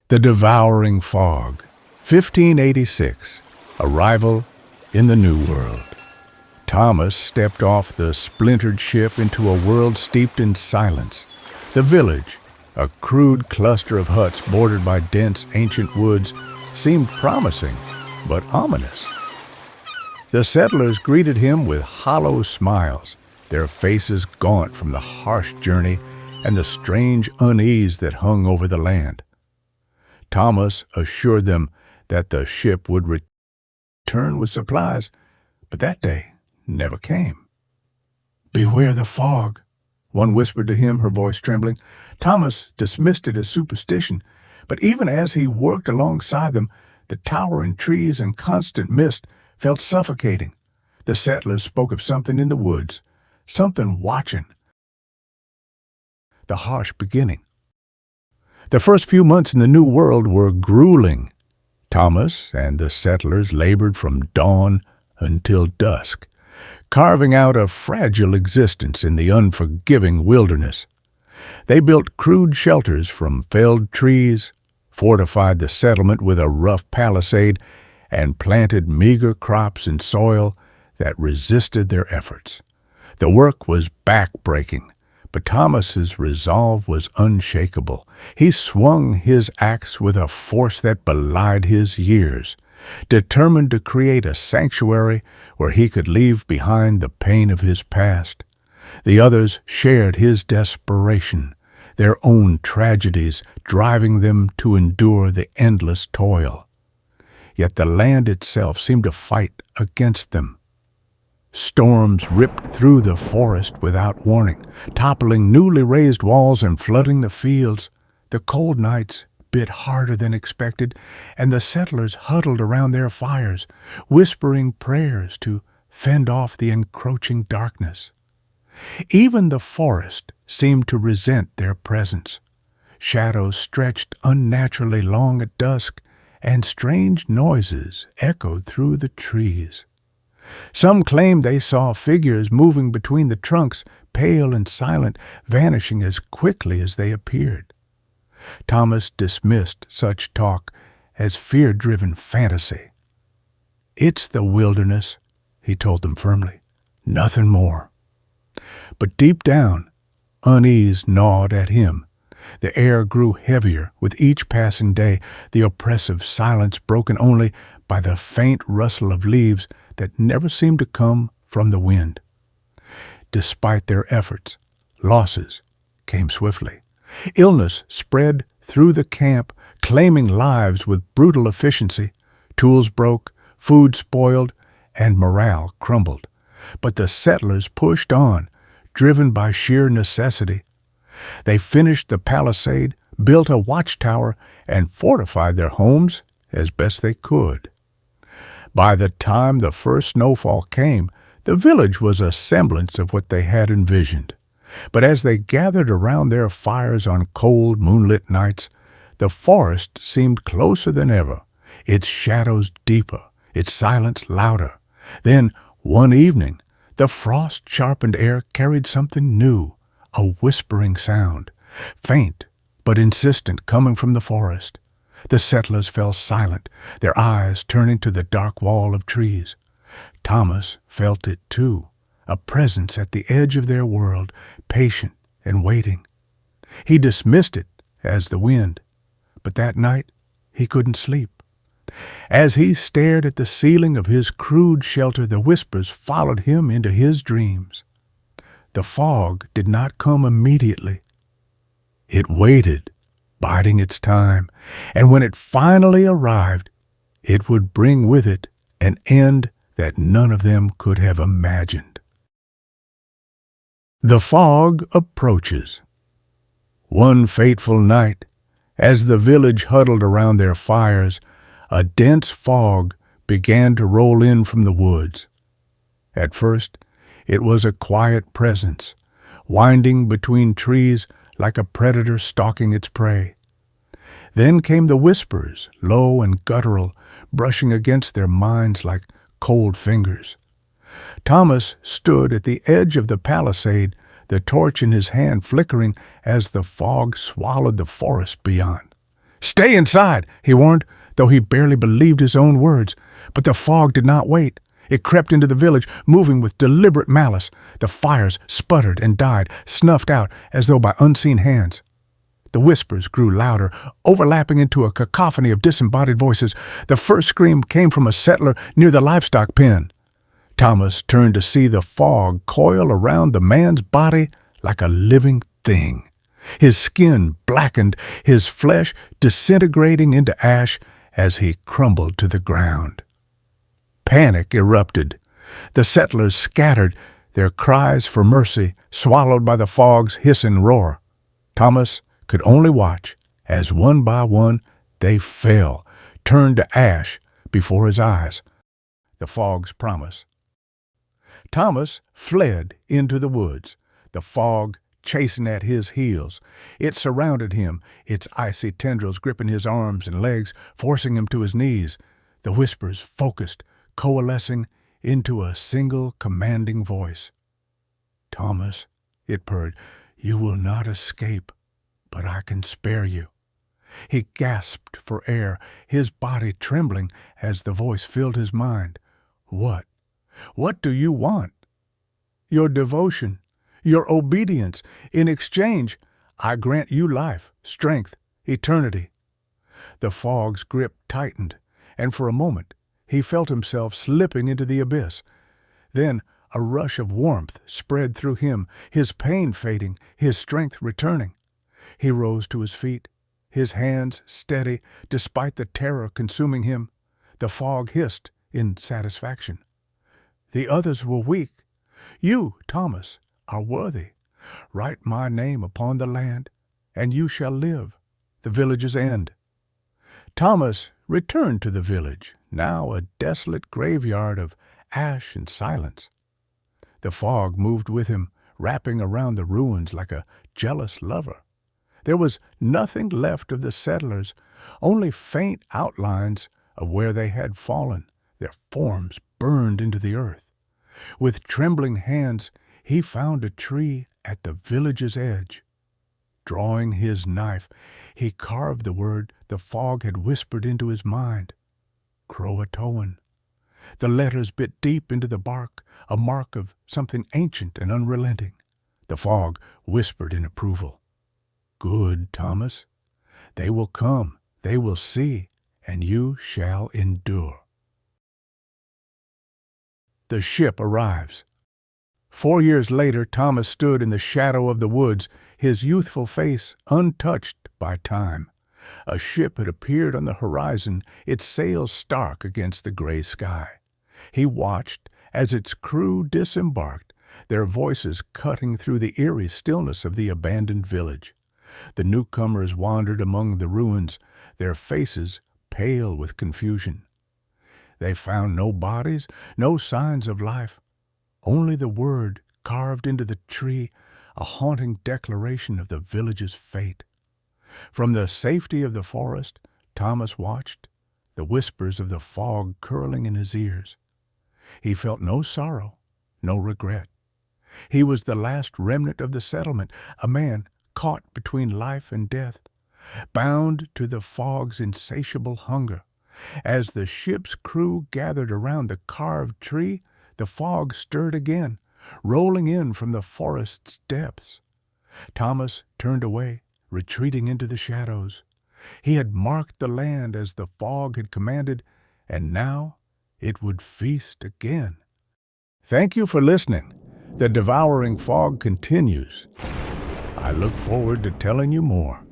The Devouring Fog, 1586, Arrival in the New World. Thomas stepped off the splintered ship into a world steeped in silence. The village, a crude cluster of huts bordered by dense ancient woods, seemed promising, but ominous. The settlers greeted him with hollow smiles, their faces gaunt from the harsh journey and the strange unease that hung over the land. Thomas assured them that the ship would return with supplies, but that day never came. "Beware the fog," one whispered to him, her voice trembling. Thomas dismissed it as superstition, but even as he worked alongside them, the towering trees and constant mist felt suffocating. The settlers spoke of something in the woods, something watching. The harsh beginning. The first few months in the New World were grueling. Thomas and the settlers labored from dawn until dusk, carving out a fragile existence in the unforgiving wilderness. They built crude shelters from felled trees, fortified the settlement with a rough palisade, and planted meager crops in soil that resisted their efforts. The work was back-breaking, but Thomas's resolve was unshakable. He swung his axe with a force that belied his years, determined to create a sanctuary where he could leave behind the pain of his past. The others shared his desperation, their own tragedies driving them to endure the endless toil. Yet the land itself seemed to fight against them. Storms ripped through the forest without warning, toppling newly raised walls and flooding the fields. The cold nights bit harder than expected, and the settlers huddled around their fires, whispering prayers to fend off the encroaching darkness. Even the forest seemed to resent their presence. Shadows stretched unnaturally long at dusk, and strange noises echoed through the trees. Some claimed they saw figures moving between the trunks, pale and silent, vanishing as quickly as they appeared. Thomas dismissed such talk as fear-driven fantasy. "It's the wilderness," he told them firmly, "nothing more." But deep down, unease gnawed at him. The air grew heavier with each passing day, the oppressive silence broken only by the faint rustle of leaves that never seemed to come from the wind. Despite their efforts, losses came swiftly. Illness spread through the camp, claiming lives with brutal efficiency. Tools broke, food spoiled, and morale crumbled. But the settlers pushed on, driven by sheer necessity. They finished the palisade, built a watchtower, and fortified their homes as best they could. By the time the first snowfall came, the village was a semblance of what they had envisioned. But as they gathered around their fires on cold, moonlit nights, the forest seemed closer than ever, its shadows deeper, its silence louder. Then, one evening, the frost-sharpened air carried something new, a whispering sound, faint but insistent, coming from the forest. The settlers fell silent, their eyes turning to the dark wall of trees. Thomas felt it too, a presence at the edge of their world, patient and waiting. He dismissed it as the wind, but that night he couldn't sleep. As he stared at the ceiling of his crude shelter, the whispers followed him into his dreams. The fog did not come immediately. It waited, biding its time, and when it finally arrived, it would bring with it an end that none of them could have imagined. The fog approaches. One fateful night, as the village huddled around their fires, a dense fog began to roll in from the woods. At first, it was a quiet presence, winding between trees like a predator stalking its prey. Then came the whispers, low and guttural, brushing against their minds like cold fingers. Thomas stood at the edge of the palisade, the torch in his hand flickering as the fog swallowed the forest beyond. "Stay inside," he warned, though he barely believed his own words. But the fog did not wait. It crept into the village, moving with deliberate malice. The fires sputtered and died, snuffed out as though by unseen hands. The whispers grew louder, overlapping into a cacophony of disembodied voices. The first scream came from a settler near the livestock pen. Thomas turned to see the fog coil around the man's body like a living thing. His skin blackened, his flesh disintegrating into ash as he crumbled to the ground. Panic erupted. The settlers scattered, their cries for mercy swallowed by the fog's hissing roar. Thomas could only watch as one by one they fell, turned to ash before his eyes. The fog's promise. Thomas fled into the woods, the fog chasing at his heels. It surrounded him, its icy tendrils gripping his arms and legs, forcing him to his knees. The whispers focused, coalescing into a single commanding voice. "Thomas," it purred, "you will not escape, but I can spare you." He gasped for air, his body trembling as the voice filled his mind. "What? What do you want?" "Your devotion, your obedience. In exchange, I grant you life, strength, eternity." The fog's grip tightened, and for a moment he felt himself slipping into the abyss. Then a rush of warmth spread through him, his pain fading, his strength returning. He rose to his feet, his hands steady despite the terror consuming him. The fog hissed in satisfaction. "The others were weak. You, Thomas, are worthy. Write my name upon the land, and you shall live. The village's end." Thomas returned to the village, now a desolate graveyard of ash and silence. The fog moved with him, wrapping around the ruins like a jealous lover. There was nothing left of the settlers, only faint outlines of where they had fallen, their forms burned into the earth. With trembling hands, he found a tree at the village's edge. Drawing his knife, he carved the word the fog had whispered into his mind, Croatoan. The letters bit deep into the bark, a mark of something ancient and unrelenting. The fog whispered in approval. "Good, Thomas. They will come, they will see, and you shall endure." The ship arrives. 4 years later, Thomas stood in the shadow of the woods, his youthful face untouched by time. A ship had appeared on the horizon, its sails stark against the gray sky. He watched as its crew disembarked, their voices cutting through the eerie stillness of the abandoned village. The newcomers wandered among the ruins, their faces pale with confusion. They found no bodies, no signs of life, only the word carved into the tree, a haunting declaration of the village's fate. From the safety of the forest, Thomas watched, the whispers of the fog curling in his ears. He felt no sorrow, no regret. He was the last remnant of the settlement, a man caught between life and death, bound to the fog's insatiable hunger. As the ship's crew gathered around the carved tree, the fog stirred again, rolling in from the forest's depths. Thomas turned away, retreating into the shadows. He had marked the land as the fog had commanded, and now it would feast again. Thank you for listening. The Devouring Fog continues. I look forward to telling you more.